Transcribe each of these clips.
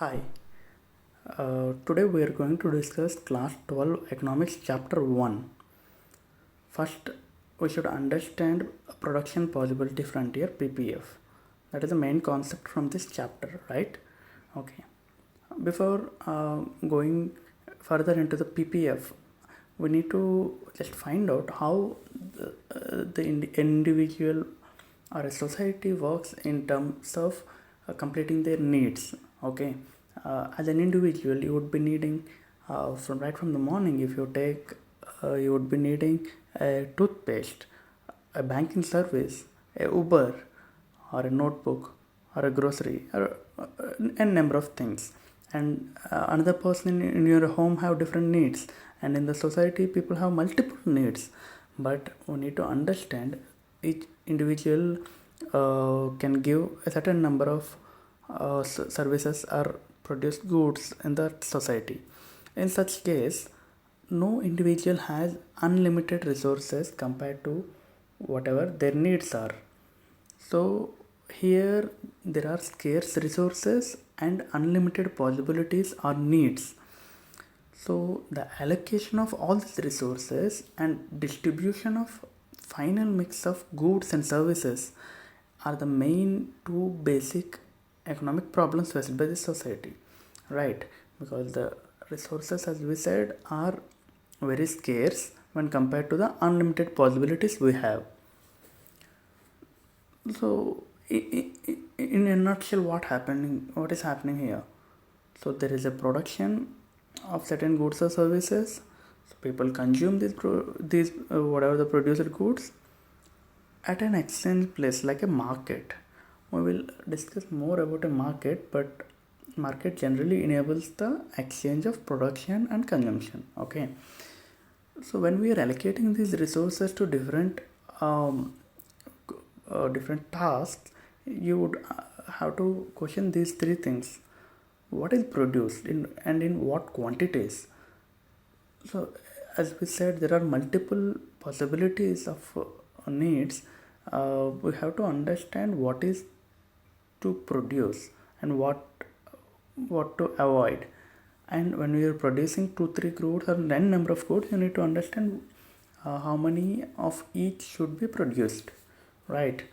Hi, today we are going to discuss class 12 economics chapter 1. First, we should understand production possibility frontier PPF. That is the main concept from this chapter, right? Okay. Before going further into the PPF, we need to just find out how the individual or a society works in terms of completing their needs. Okay, as an individual, you would be needing from the morning. If you take, you would be needing a toothpaste, a banking service, a Uber, or a notebook, or a grocery, or a number of things. And another person in your home have different needs, and in the society, people have multiple needs. But we need to understand each individual can give a certain number of services or produce goods in the society. In such case, no individual has unlimited resources compared to whatever their needs are. So here there are scarce resources and unlimited possibilities or needs. So the allocation of all these resources and distribution of final mix of goods and services are the main two basic economic problems faced by the society, right? Because the resources, as we said, are very scarce when compared to the unlimited possibilities we have. So in a nutshell, what is happening here? So there is a production of certain goods or services. So people consume these whatever the produced goods at an exchange place like a market. We will discuss more about a market, but market generally enables the exchange of production and consumption. Okay. So when we are allocating these resources to um, different tasks, you would have to question these three things: what is produced and in what quantities. So as we said, there are multiple possibilities of needs. We have to understand what is to produce and what to avoid. And when we are producing 2 3 goods or n number of goods, you need to understand how many of each should be produced, right?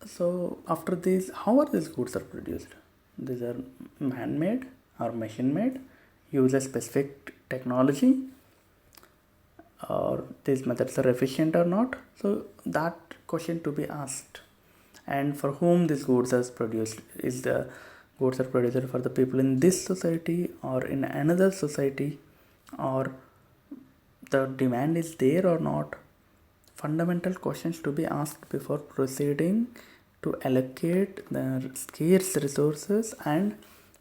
So after this, how are these goods are produced? These are man-made or machine-made, use a specific technology, or these methods are efficient or not. So that question to be asked. And for whom these goods are produced? Is the goods are produced for the people in this society or in another society, or the demand is there or not? Fundamental questions to be asked before proceeding to allocate the scarce resources and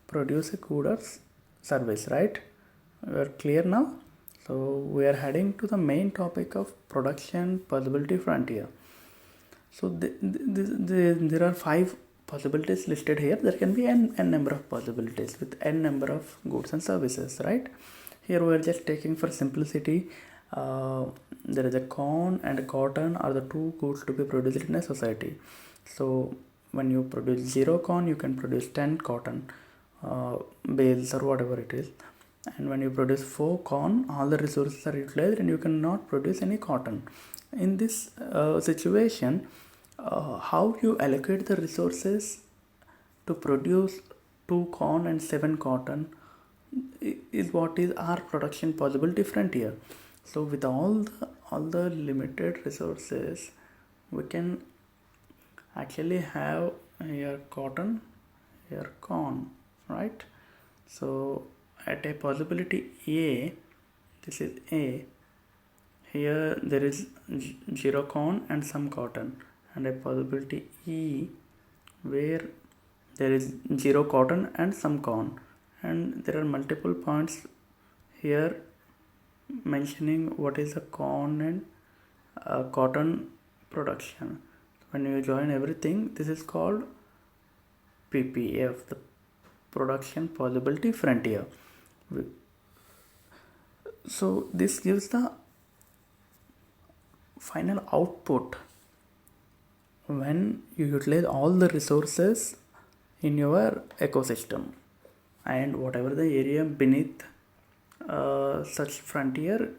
produce a good or service, right? We are clear now. So we are heading to the main topic of production possibility frontier. So there are 5 possibilities listed here. There can be n number of possibilities with n number of goods and services, right? Here we are just taking for simplicity. There is a corn and a cotton are the two goods to be produced in a society. So when you produce 0 corn, you can produce 10 cotton bales or whatever it is. And when you produce 4 corn, all the resources are utilized and you cannot produce any cotton. In this situation, how you allocate the resources to produce 2 corn and 7 cotton is what is our production possibility frontier. So with all the limited resources, we can actually have here cotton, here corn, right? So at a possibility A, this is A, here there is 0 corn and some cotton, and a possibility E where there is 0 cotton and some corn, and there are multiple points here mentioning what is the corn and cotton production. When you join everything, this is called PPF, the production possibility frontier. So this gives the final output when you utilize all the resources in your ecosystem, and whatever the area beneath such frontier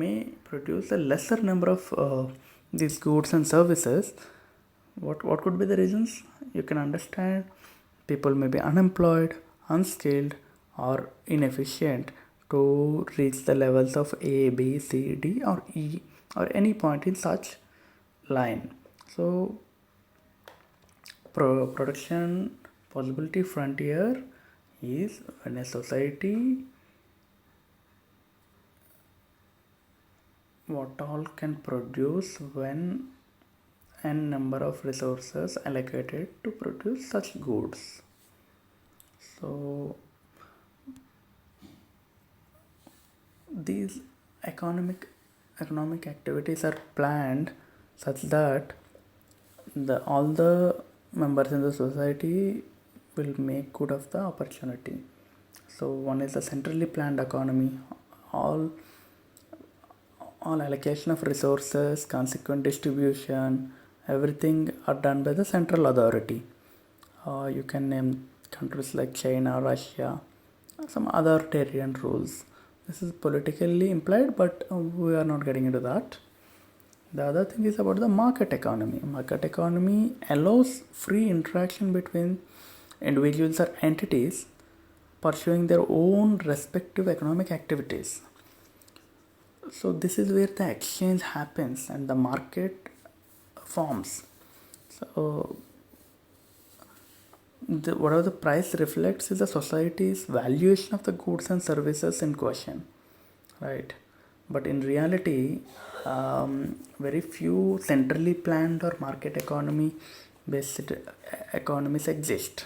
may produce a lesser number of these goods and services. What could be the reasons? You can understand people may be unemployed, unskilled, or inefficient to reach the levels of A, B, C, D, or E, or any point in such line. So production possibility frontier is when a society what all can produce when n number of resources allocated to produce such goods. So these economic activities are planned such that all the members in the society will make good of the opportunity. So one is a centrally planned economy. All allocation of resources, consequent distribution, everything are done by the central authority. You can name countries like China, Russia, some other authoritarian rules. This is politically implied, but we are not getting into that. The other thing is about the market economy. Market economy allows free interaction between individuals or entities pursuing their own respective economic activities. So this is where the exchange happens and the market forms. So whatever the price reflects is the society's valuation of the goods and services in question, right? But in reality, very few centrally planned or market economy based economies exist.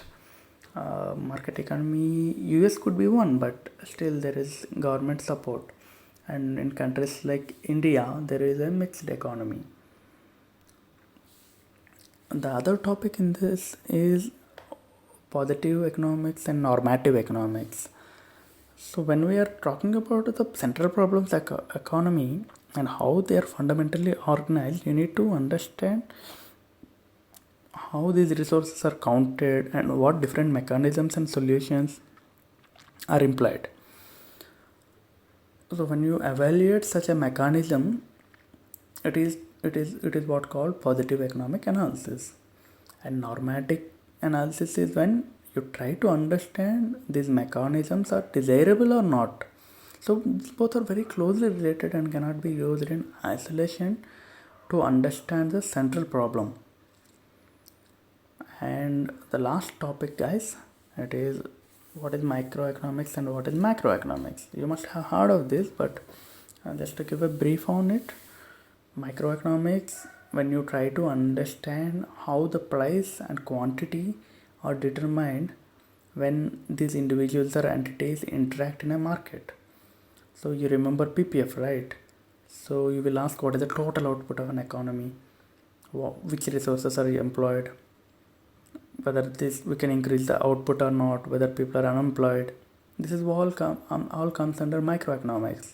Market economy, US could be one, but still there is government support, and in countries like India there is a mixed economy. The other topic in this is positive economics and normative economics. So when we are talking about the central problems economy and how they are fundamentally organized, you need to understand how these resources are counted and what different mechanisms and solutions are implied. So when you evaluate such a mechanism, it is what called positive economic analysis, and normative analysis is when you try to understand these mechanisms are desirable or not. So both are very closely related and cannot be used in isolation to understand the central problem. And the last topic, guys, it is what is microeconomics and what is macroeconomics. You must have heard of this, but just to give a brief on it. Microeconomics, when you try to understand how the price and quantity are determined when these individuals or entities interact in a market. So you remember PPF, right? So you will ask what is the total output of an economy, which resources are employed, whether we can increase the output or not, whether people are unemployed. This is all comes under microeconomics.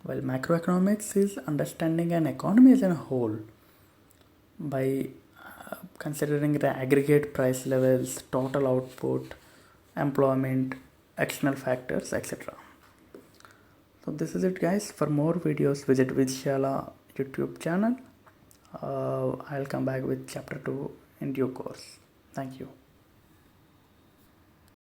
While macroeconomics is understanding an economy as a whole by considering the aggregate price levels, total output, employment, external factors, etc. So this is it, guys. For more videos, visit Vidshala YouTube channel. I'll come back with chapter 2 in due course. Thank you.